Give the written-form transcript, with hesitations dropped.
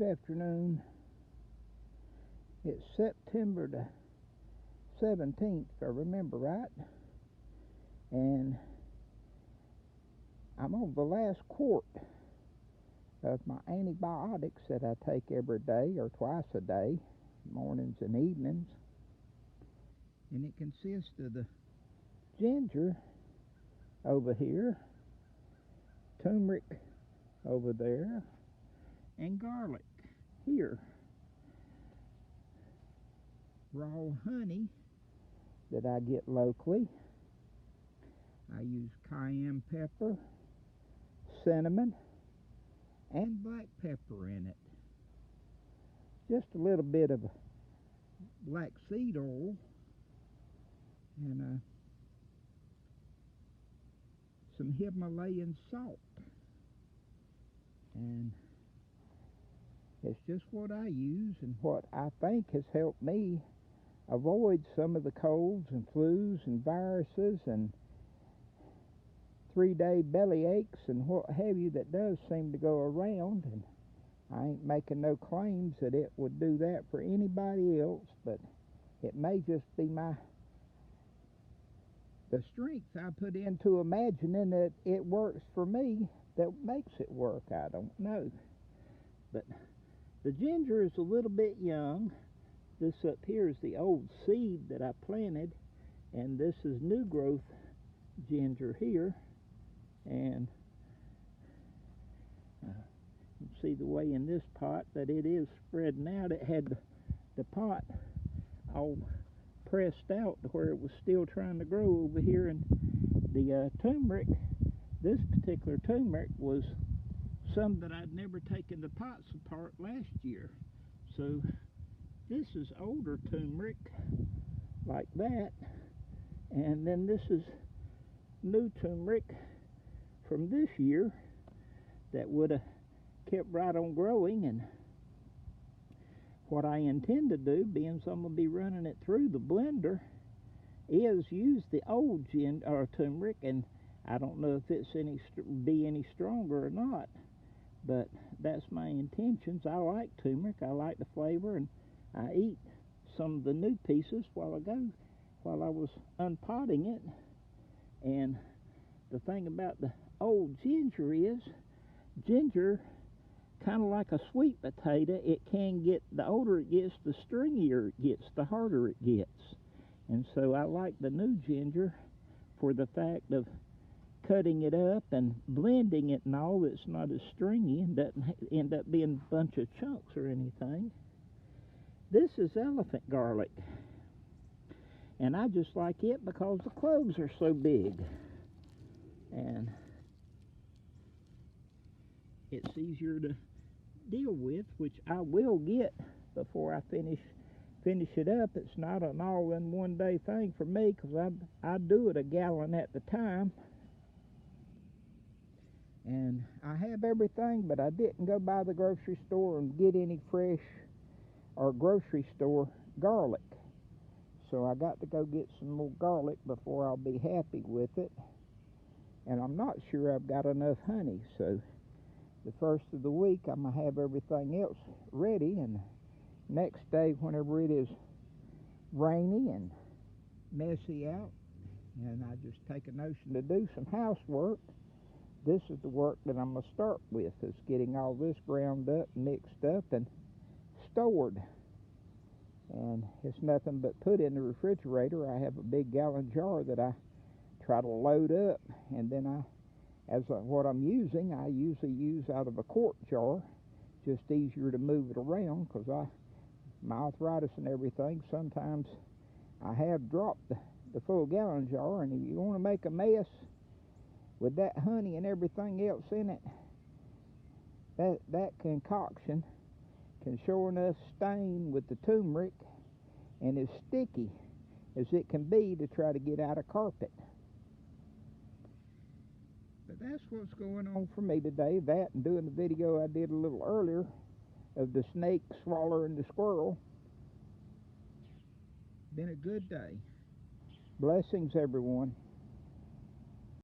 Good afternoon. It's September the 17th, if I remember right. And I'm on the last quart of my antibiotics that I take every day or twice a day, mornings and evenings. And it consists of the ginger over here, turmeric over there, and garlic here. Raw honey that I get locally. I use cayenne pepper, cinnamon, and black pepper in it. Just a little bit of black seed oil and some Himalayan salt. And it's just what I use and what I think has helped me avoid some of the colds and flus and viruses and 3-day belly aches and what have you that does seem to go around. And I ain't making no claims that it would do that for anybody else, but it may just be the strength I put into imagining that it works for me that makes it work. I don't know. But the ginger is a little bit young. This up here is the old seed that I planted, and this is new growth ginger here. And you can see the way in this pot that it is spreading out. It had the pot all pressed out to where it was still trying to grow over here. And the turmeric, this particular turmeric, was some that I'd never taken the pots apart last year. So this is older turmeric like that, and then this is new turmeric from this year that would have kept right on growing. And what I intend to do, being so I'm going to be running it through the blender, is use the old turmeric, and I don't know if it's be any stronger or not, but that's my intentions. I like turmeric, I like the flavor, and I eat some of the new pieces while I was unpotting it. And the thing about the old ginger is, ginger, kind of like a sweet potato, it can get, the older it gets, the stringier it gets, the harder it gets. And so I like the new ginger for the fact of cutting it up and blending it and all. It's not as stringy and doesn't end up being a bunch of chunks or anything. This is elephant garlic, and I just like it because the cloves are so big, and it's easier to deal with, which I will get before I finish it up. It's not an all-in-one day thing for me, because I do it a gallon at the time. And I have everything, but I didn't go by the grocery store and get any fresh or grocery store garlic. So I got to go get some more garlic before I'll be happy with it. And I'm not sure I've got enough honey. So the first of the week, I'm going to have everything else ready. And next day, whenever it is rainy and messy out, and I just take a notion to do some housework, this is the work that I'm going to start with, is getting all this ground up, mixed up, and stored. And it's nothing but put in the refrigerator. I have a big gallon jar that I try to load up, and then what I'm using, I usually use out of a quart jar. Just easier to move it around, because my arthritis and everything, sometimes I have dropped the full gallon jar. And if you want to make a mess with that honey and everything else in it, that concoction can sure enough stain with the turmeric, and as sticky as it can be to try to get out of carpet. But that's what's going on for me today. That and doing the video I did a little earlier of the snake swallowing the squirrel. Been a good day. Blessings, everyone.